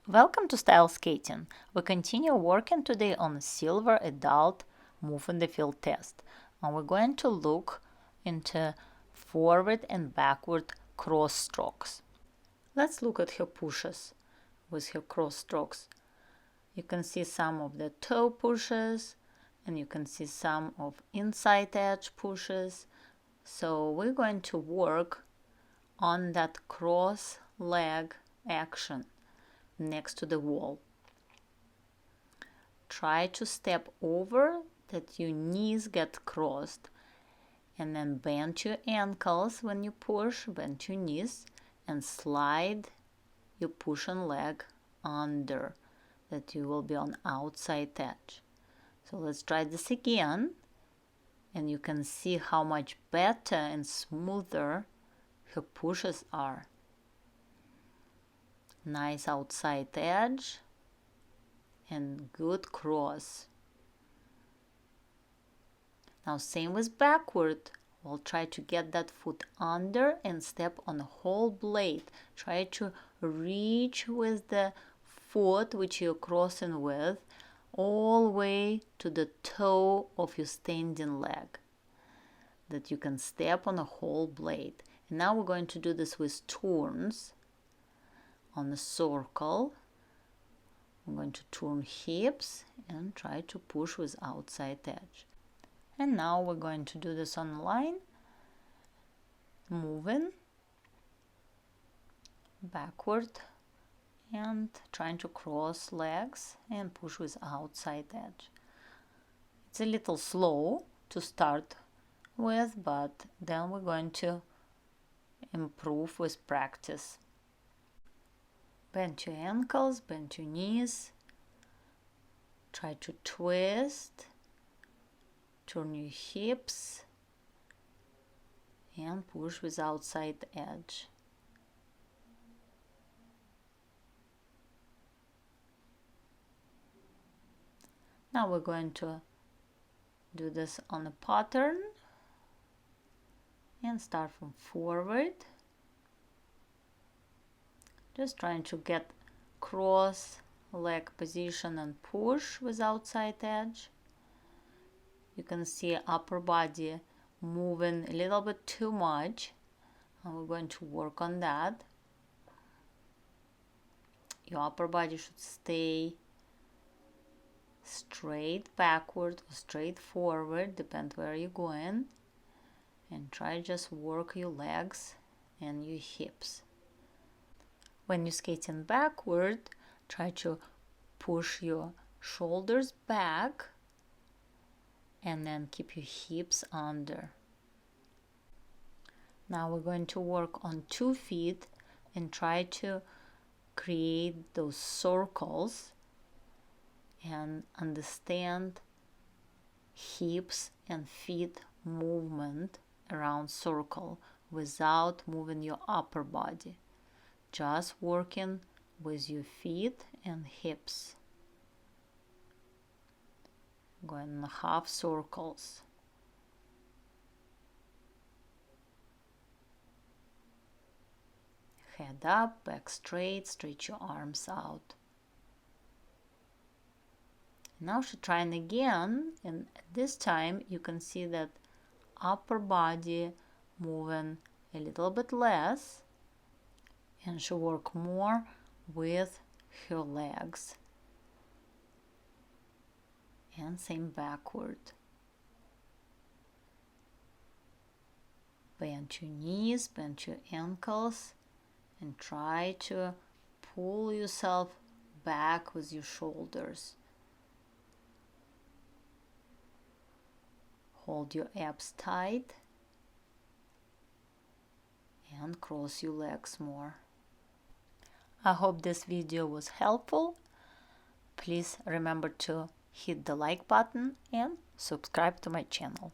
Welcome to Style Skating. We continue working today on silver adult move in the field test. And we're going to look into forward and backward cross strokes. Let's look at her pushes with her cross strokes. You can see some of the toe pushes and you can see some of inside edge pushes. So we're going to work on that cross leg action next to the wall. Try to step over that your knees get crossed and then bend your ankles when you push, bend your knees and slide your pushing leg under that you will be on outside edge. So let's try this again and you can see how much better and smoother her pushes are. Nice outside edge and good cross. Now same with backward. We'll try to get that foot under and step on the whole blade. Try to reach with the foot which you're crossing with all the way to the toe of your standing leg, that you can step on the whole blade. And now we're going to do this with turns. On the circle, I'm going to turn hips and try to push with outside edge. And now we're going to do this on the line, moving backward and trying to cross legs and push with outside edge. It's a little slow to start with, but then we're going to improve with practice. Bend your ankles, bend your knees, try to twist, turn your hips and push with outside edge. Now we're going to do this on a pattern and start from forward. Just trying to get cross leg position and push with outside edge. You can see upper body moving a little bit too much, and we're going to work on that. Your upper body should stay straight backward or straight forward, depend where you're going, and try just work your legs and your hips. When you're skating backward, try to push your shoulders back and then keep your hips under. Now we're going to work on 2 feet and try to create those circles and understand hips and feet movement around circle without moving your upper body. Just working with your feet and hips. Going in half circles. Head up, back straight, stretch your arms out. Now she's trying again, and this time you can see that upper body moving a little bit less, and she'll work more with her legs. And same backward. Bend your knees, bend your ankles, and try to pull yourself back with your shoulders. Hold your abs tight and cross your legs more. I hope this video was helpful. Please remember to hit the like button and subscribe to my channel.